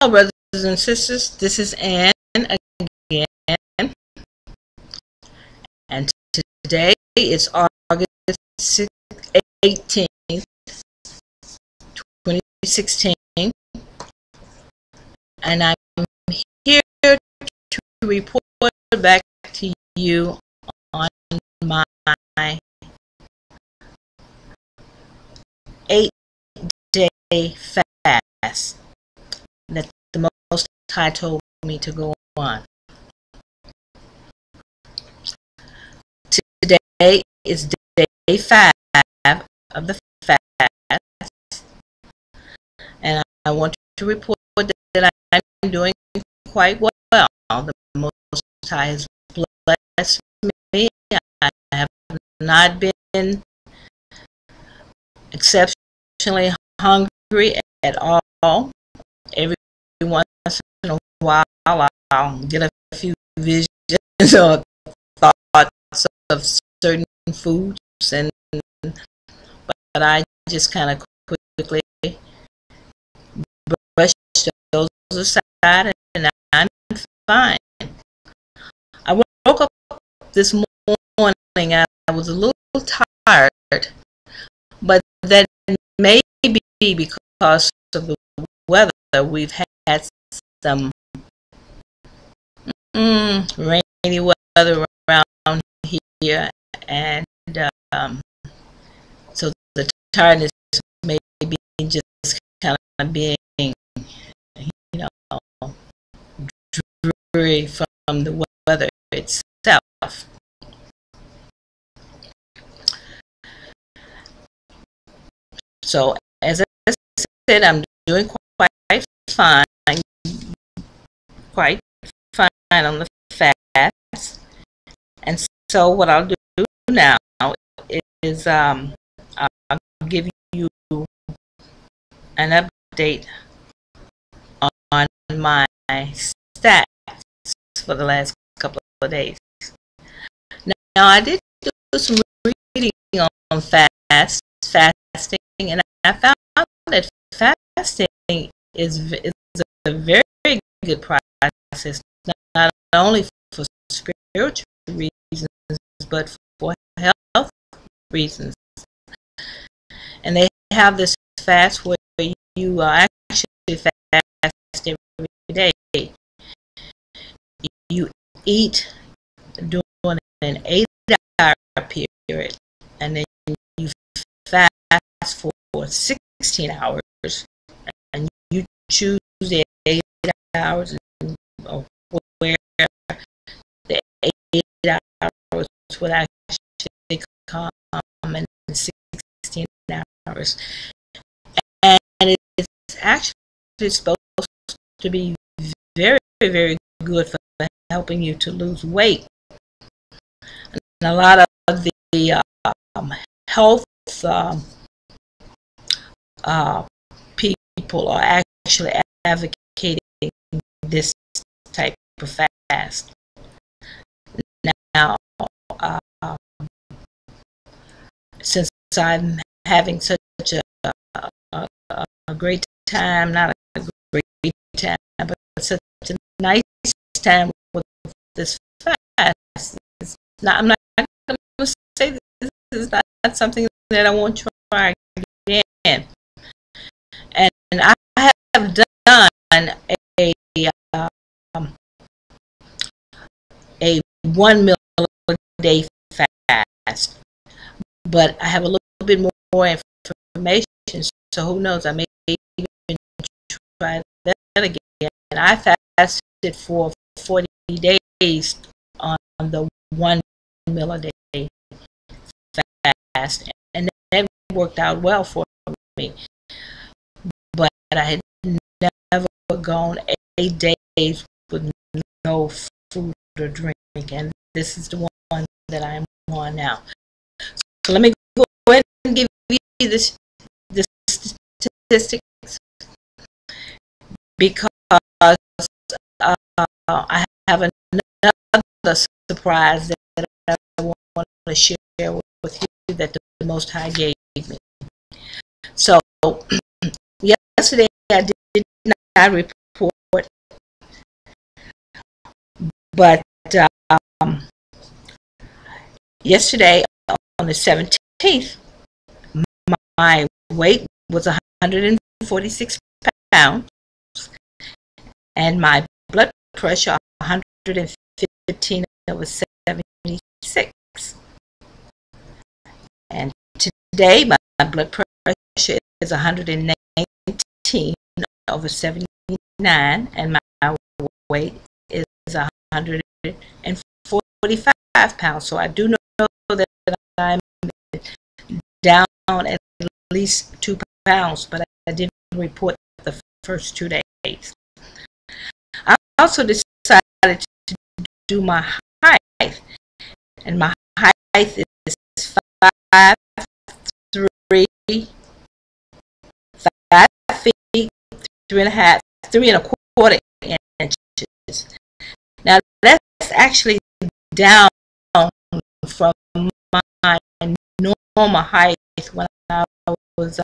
brothers and sisters. This is Ann again, and today is August 18th, 2016, and I'm here to report back to you on my 8-day fast that the Most High told me to go on. Today is day 5 of the fast, and I want to report that I'm doing quite well. The Most High has blessed me. I have not been exceptionally hungry at all. Every once in a while, I'll get a few visions or thoughts of certain foods, but I just kind of quickly brush those aside, and I'm fine. I woke up this morning. I was a little tired, but that may be because of the weather. We've had some rainy weather around here, and so the tiredness may be just kind of being, dreary from the weather itself. So, as I said, I'm doing quite fine on the fast, and so what I'll do now is I'll give you an update on my stats for the last couple of days. Now I did do some reading on fasting, and I found that fasting is a very good process, not only for spiritual reasons, but for health reasons. And they have this fast where you actually fast every day. You eat during an 8-hour period, and then you fast for 16 hours, and you choose the 8 hours, where the 8 hours would actually come in 16 hours, and it's actually supposed to be very, very good for helping you to lose weight. And a lot of the health people are actually advocating this type of fast. Now, since I'm having such a great time, not a great time, but such a nice time with this fast, I'm not going to say this is not something that I won't try again. And I have done a 1 meal a day fast, but I have a little bit more information, so who knows, I may even try that again. And I fasted for 40 days on the 1 meal a day fast, and that worked out well for me. But I had never gone 8 days with no food or drink, and this is the one that I'm on now. So let me go ahead and give you the statistics, because I have another surprise that I want to share with you that the Most High gave me. So yesterday I did not report But um, yesterday, on the 17th, my weight was 146 pounds, and my blood pressure 115 over 76. And today, my blood pressure is 119 over 79, and my weight is 145 pounds. So I do know that I'm down at least 2 pounds, but I didn't report the first 2 days. I also decided to do my height, and my height is 5'3", 5 feet, 3.25 inches. Now that's actually down from my normal height when I was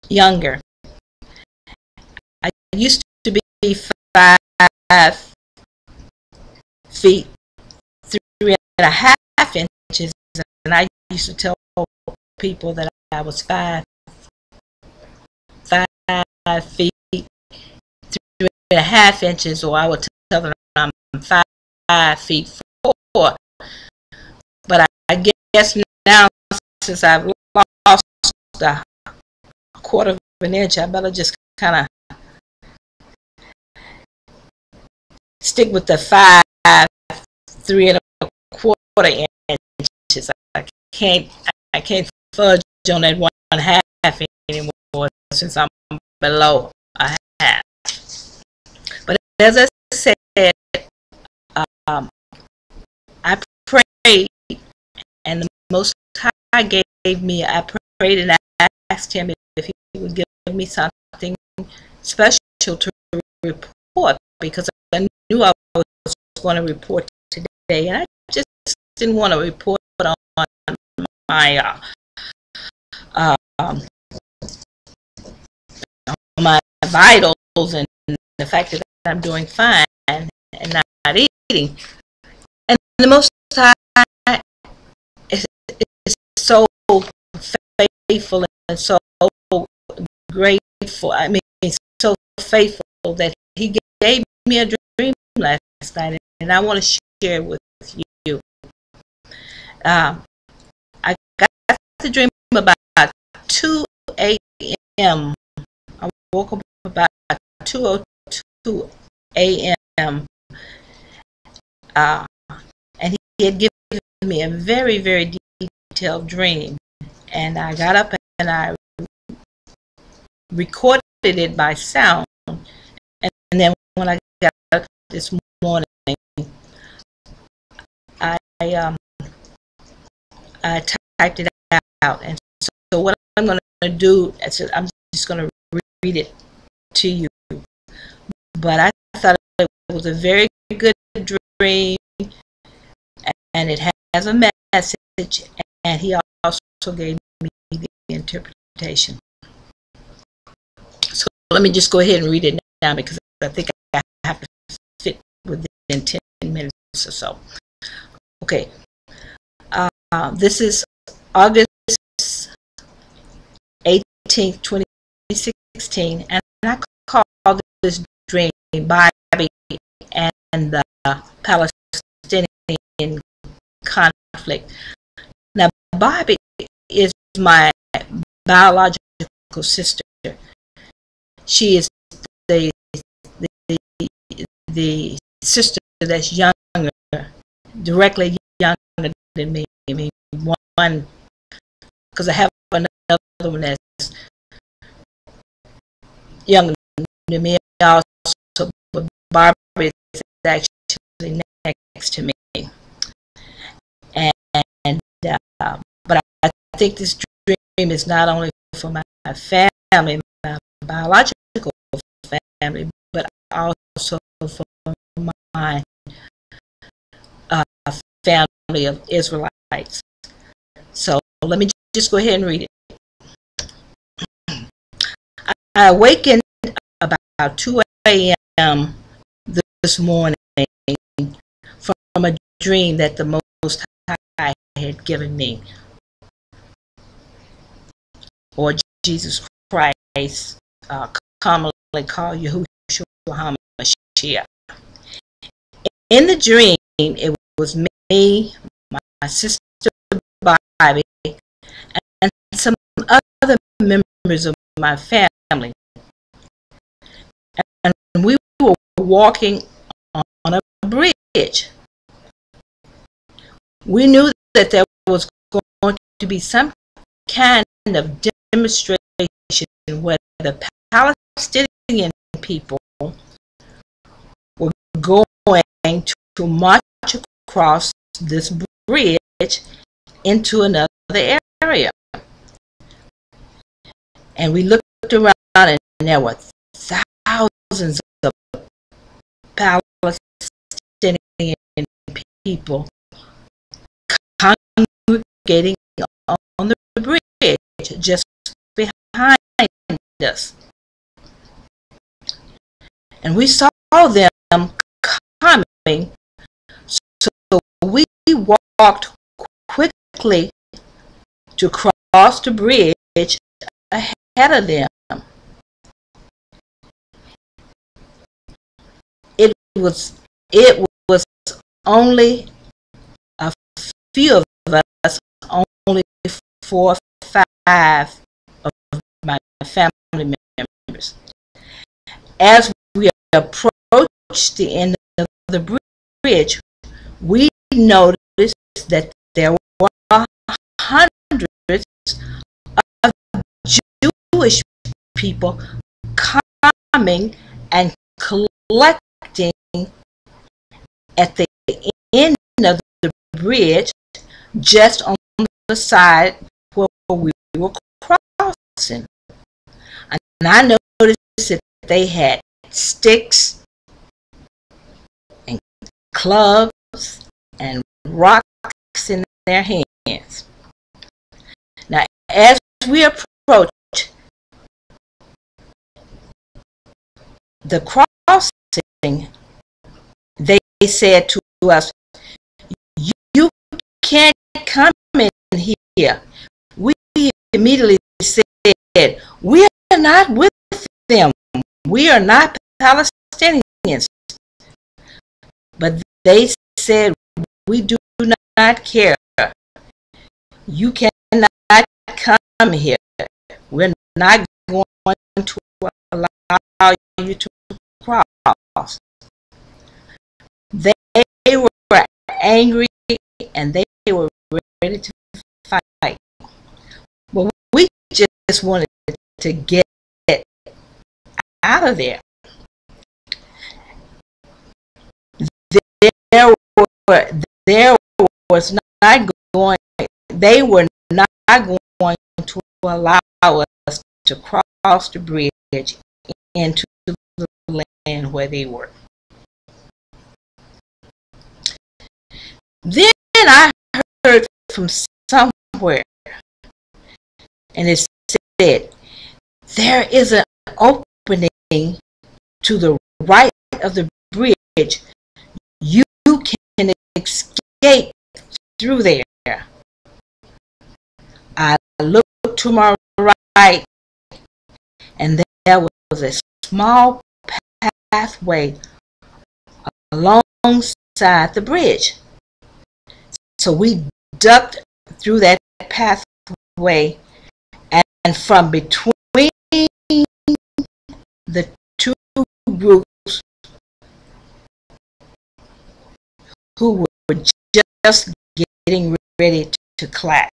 younger. I used to be 5 feet, 3.5 inches, and I used to tell people that I was 5 feet, 3.5 inches, or I would tell them I'm 5 feet 4. But I guess now, since I've lost a quarter of an inch, I better just kind of stick with the 5, 3.25 inches. I can't fudge on that 1/2 anymore, since I'm below a half. But as I said, I prayed, and the Most High gave me. I prayed and I asked Him if He would give me something special to report, because I knew I was going to report today, and I just didn't want to report on my vitals and the fact that I'm doing fine and not eating. And the Most High is so faithful and so grateful. I mean, so faithful that He gave me a dream last night, and I want to share with you. I got the dream about 2 a.m. I woke up about 2:02 a.m. And He had given me a very, very detailed dream, and I got up and I recorded it by sound, and then when I got up this morning, I typed it out. And so what I'm going to do is I'm just going to read it to you. But I thought it was a very good dream, and it has a message, and He also gave me the interpretation. So let me just go ahead and read it now, because I think I have to fit within 10 minutes or so. Okay. This is August 18th, 2016, and I call this dream Bobby and the Palestinian conflict. Now, Bobby is my biological sister. She is the sister that's younger, directly younger than me. I mean, one, because I have another one that's younger than me also, but Barbara is actually next to me. And but I think this dream is not only for my family, my biological family, but also for my family of Israelites. So let me just go ahead and read it. I awakened about 2 a.m. this morning from a dream that the Most High had given me, or Jesus Christ, commonly called Yahushua HaMashiach. In the dream, it was me, my sister Bobby, and some other members of my family. And we were walking on a bridge. We knew that there was going to be some kind of demonstration where the Palestinian people were going to march across this bridge into another area. And we looked around, and there were thousands of Palestinian people congregating on the bridge just behind us. And we saw them coming, so we walked quickly to cross the bridge ahead of them. It was only a few of us, only 4 or 5 of my family members. As we approached the end of the bridge, we noticed that there were hundreds of Jewish people coming and collecting at the end of the bridge, just on the side where we were crossing. And I noticed that they had sticks and clubs and rocks in their hands. Now, as we approached the crossing, they said to us, "You can't come in here." We immediately said, "We are not with them. We are not Palestinians." But they said, "We do not care. You cannot come here. We're not going to allow you to cross." They were angry and they were ready to fight. But we just wanted to get out of there. There was not going. They were not going to allow us to cross the bridge into the land where they were. Then I heard from somewhere, and it said, "There is an opening to the right of the bridge. You can escape through there." I looked to my right, and there was a small pathway alongside the bridge. So we ducked through that pathway, and from between the two groups who were just getting ready to clash.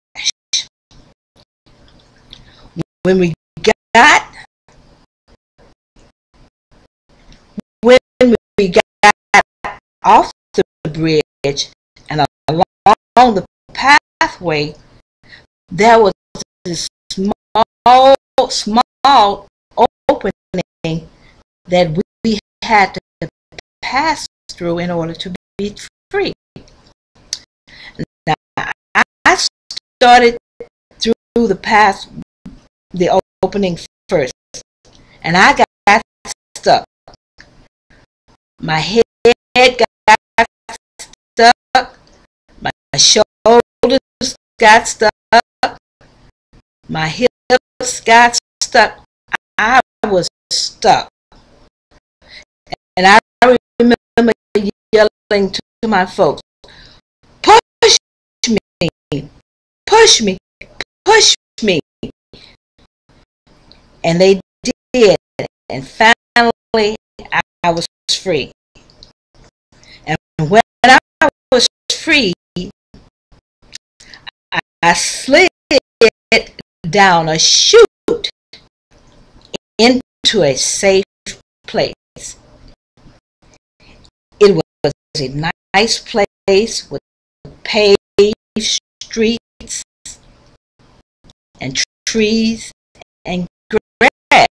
When we got off the bridge and along the pathway, there was this small opening that we had to pass through in order to be free. Now, I started through the opening first, and I got stuck. My head shoulders got stuck, my hips got stuck. I was stuck. And I remember yelling to my folks, push me, push me, push me. And they did. And finally, I was free. And when I was free, I slid down a chute into a safe place. It was a nice place with paved streets and trees and grass.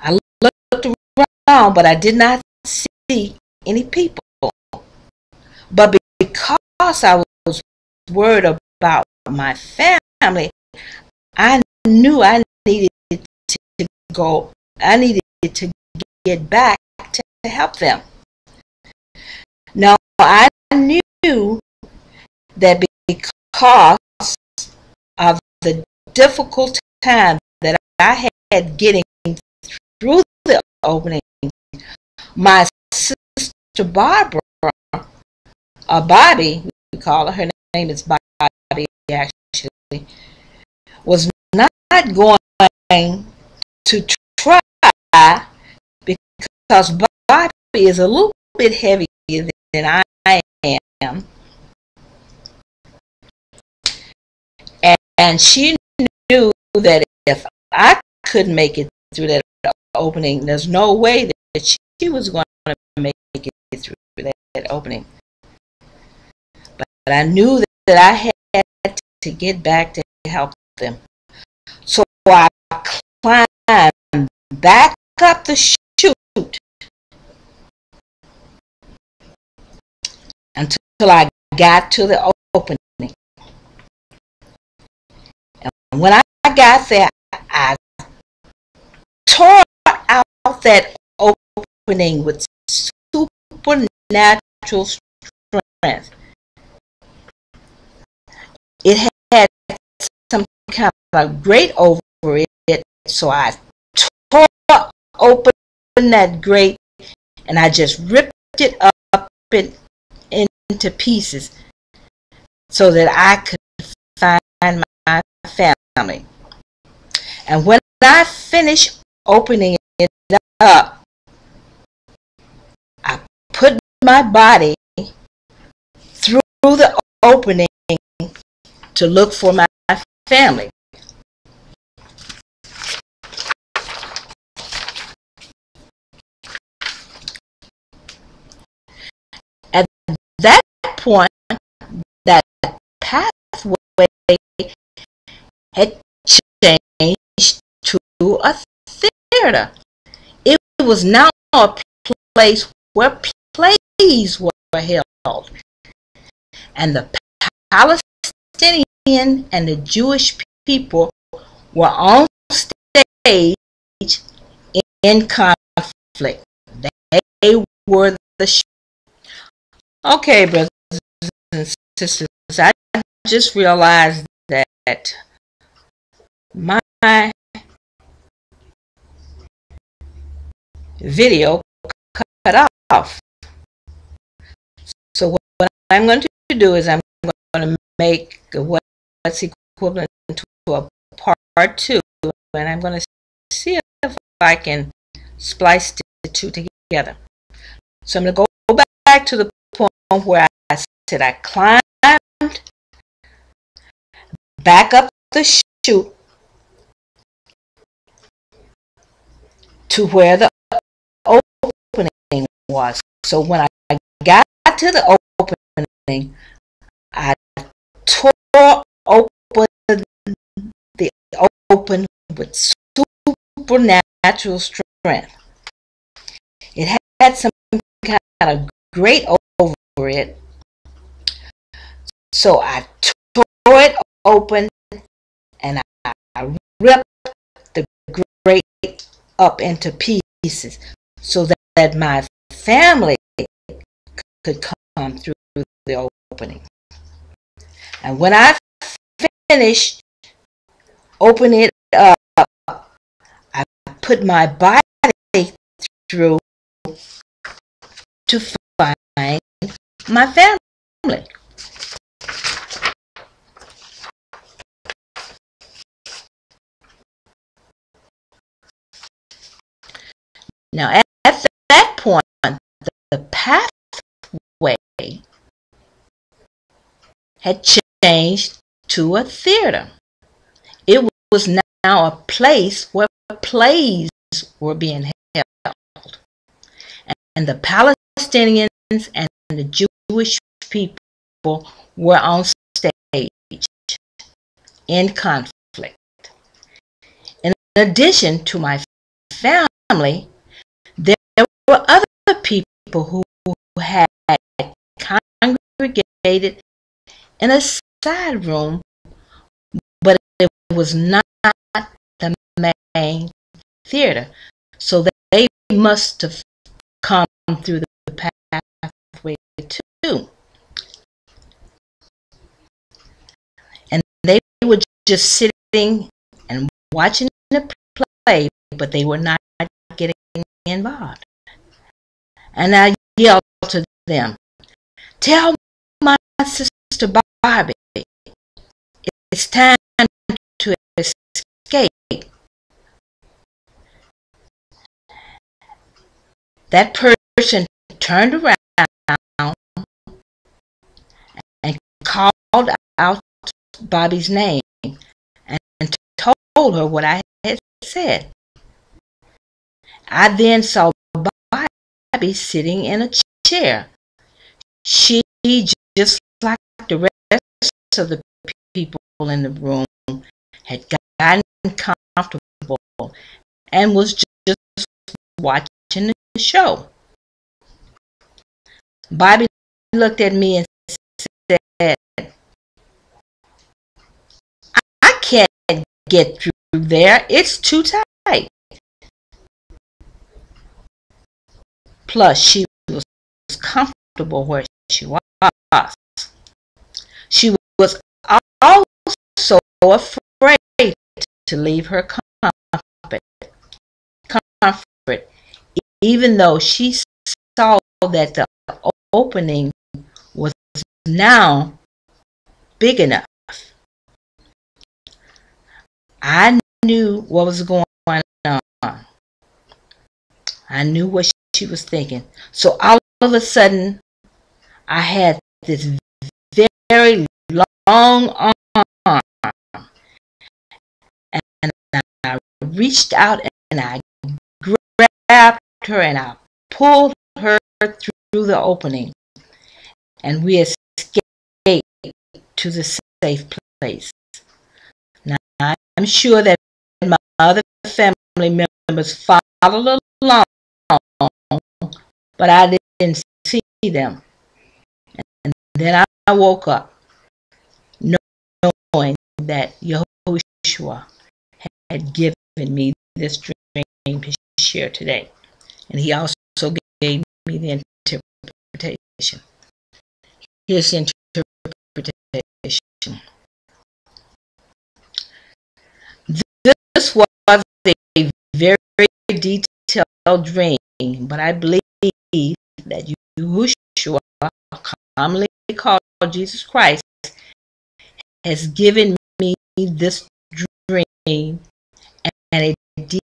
I looked around, but I did not see any people. But because I was worried about my family, I knew I needed to go. I needed to get back to help them. Now, I knew that because of the difficult time that I had getting through the opening, my sister Barbara, Bobby, we call her name is Bobby actually, was not going to try because Bobby is a little bit heavier than I am. And she knew that if I couldn't make it through that opening, there's no way that she was going to make it through that opening. But I knew that I had to get back to help them. So I climbed back up the chute until I got to the opening. And when I got there, I tore out that opening with supernatural strength. It had some kind of grate over it, so I tore open that grate and I just ripped it up into pieces so that I could find my family. And when I finished opening it up, I put my body through the opening to look for my family. At that point, that pathway had changed to a theater. It was now a place where plays were held, and the Palestinian and the Jewish people were on stage in conflict. They were the show. Okay, brothers and sisters, I just realized that my video cut off. So what I'm going to do is I'm going to make what's equivalent to a part 2, and I'm going to see if I can splice the two together. So I'm going to go back to the point where I said I climbed back up the chute to where the opening was. So when I got to the opening, I tore open the open with supernatural strength. It had some kind of grate over it, so I tore it open and I ripped the grate up into pieces so that my family could come through the opening. And when I finished opening it up, I put my body through to find my family. Now, at that point, the pathway had changed to a theater. It was now a place where plays were being held. And the Palestinians and the Jewish people were on stage in conflict. In addition to my family, there were other people who had congregated in a side room, but it was not the main theater. So they must have come through the pathway too. And they were just sitting and watching the play, but they were not getting involved. And I yelled to them, "Tell my sister Barbie it's time to escape." That person turned around and called out Bobby's name and told her what I had said. I then saw Bobby sitting in a chair. She, just like the rest of the people in the room, had gotten comfortable and was just watching the show. Bobby looked at me and said, "I can't get through there. It's too tight." Plus, she was comfortable where she was. She was also afraid to leave her comfort, even though she saw that the opening was now big enough. I knew what was going on. I knew what she was thinking. So all of a sudden, I had this very long arm, and I reached out and I grabbed her and I pulled her through the opening, and we escaped to the safe place. Now, I'm sure that my other family members followed along, but I didn't see them. And then I woke up knowing that Yahushua had given me this dream to share today. And he also gave me the interpretation. Here's the interpretation. This was a very detailed dream, but I believe that Yahushua, commonly called Jesus Christ, has given me this dream and a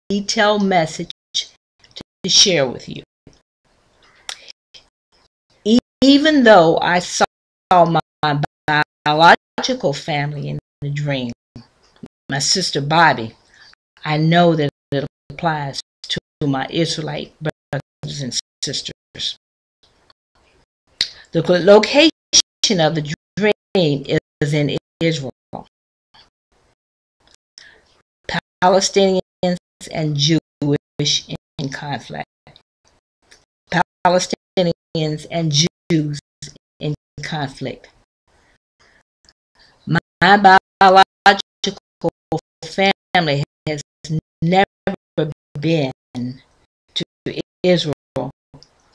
detailed message to share with you. Even though I saw my biological family in the dream, my sister Bobby, I know that it applies to my Israelite brothers and sisters. The location of the dream is in Israel. Palestinians and Jewish in conflict. Palestinians and Jews in conflict. My biological family has never been to Israel,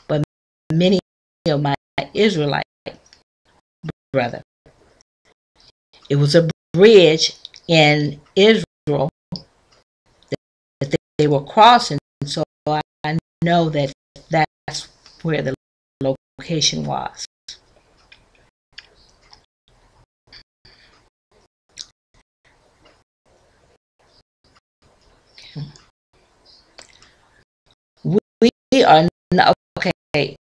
but many of my Israelite brother. It was a bridge in Israel that they were crossing, so I know that that's where the location was. We are not, okay.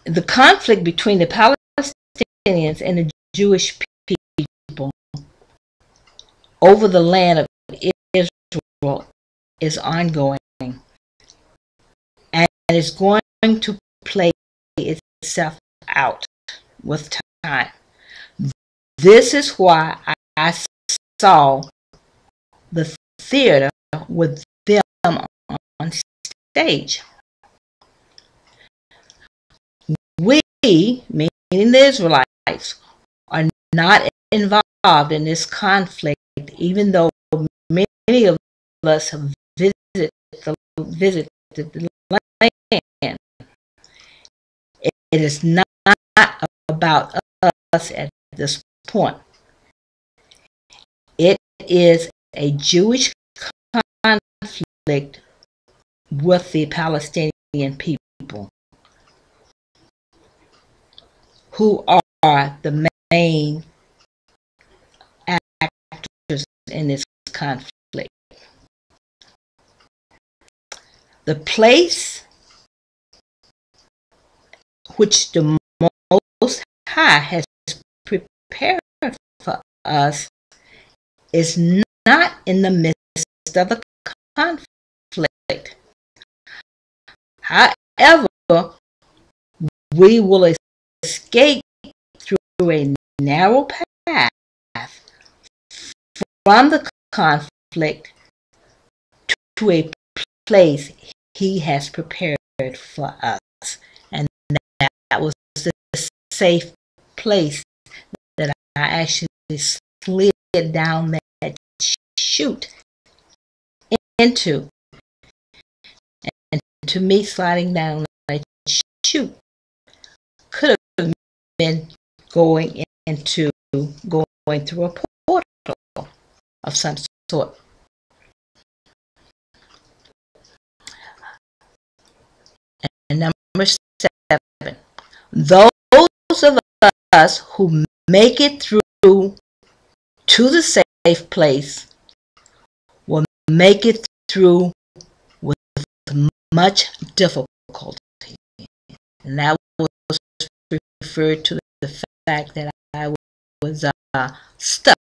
The conflict between the Palestinians and the Jewish people over the land of Israel is ongoing, and it's going to play itself out with time. This is why I saw the theater with them on stage. We, meaning the Israelites, are not involved in this conflict, even though many of us have visited the land. It is not about us at this point. It is a Jewish conflict with the Palestinian people, who are the main actors in this conflict. The place which the Most High has prepared for us is not in the midst of the conflict. However, we will escape through a narrow path from the conflict to a place He has prepared for us, and that was the safe place that I actually slid down that chute into. And to me, sliding down that chute could have been going through a portal of some sort. And number 7, those of us who make it through to the safe place will make it through with much difficulty. And that was referred to the fact that I was stuck,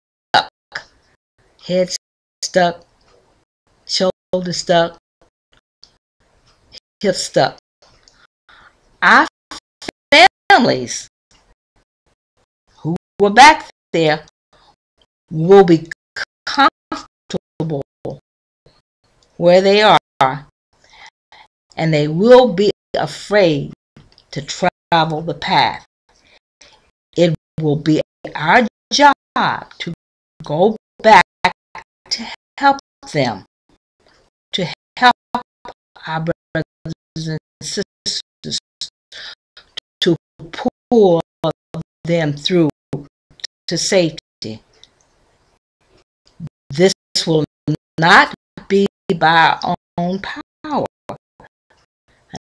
head stuck, shoulder stuck, hip stuck. Our families who were back there will be comfortable where they are, and they will be afraid to travel the path. It will be our job to go back to help them, to help our brothers and sisters, to pull them through to safety. This will not be by our own power.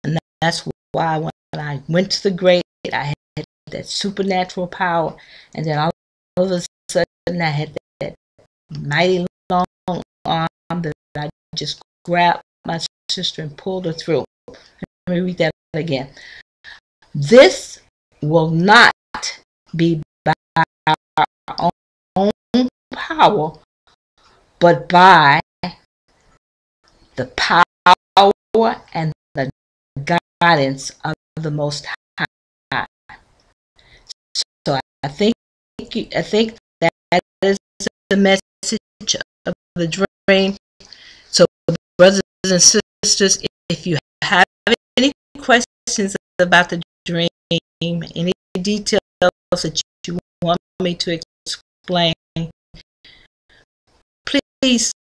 And that's why when I went to the grave, I had that supernatural power, and then all of a sudden I had that mighty long arm that I just grabbed my sister and pulled her through. Let me read that again. This will not be by our own power, but by the power and the guidance of the Most High. So I think that is the message of the dream. So, brothers and sisters, if you have any questions about the dream, any details that you want me to explain, please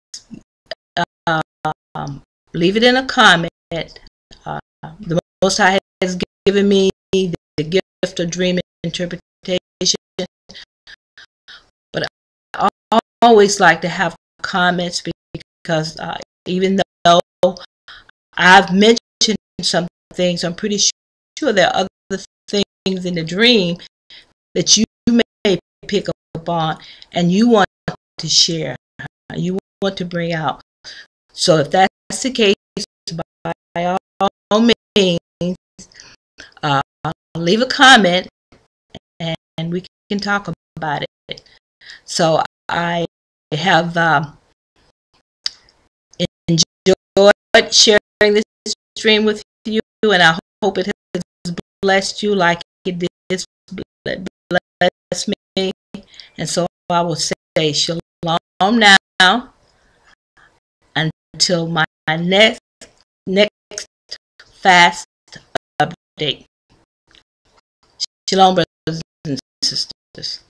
leave it in a comment. The Most High has given me the gift of dream interpretation, always like to have comments, because even though I've mentioned some things, I'm pretty sure there are other things in the dream that you may pick up on and you want to share, you want to bring out. So if that's the case, by all means, leave a comment and we can talk about it. So I have enjoyed sharing this stream with you, and I hope it has blessed you like it did bless me. And so I will say shalom now until my next fast update. Shalom, brothers and sisters.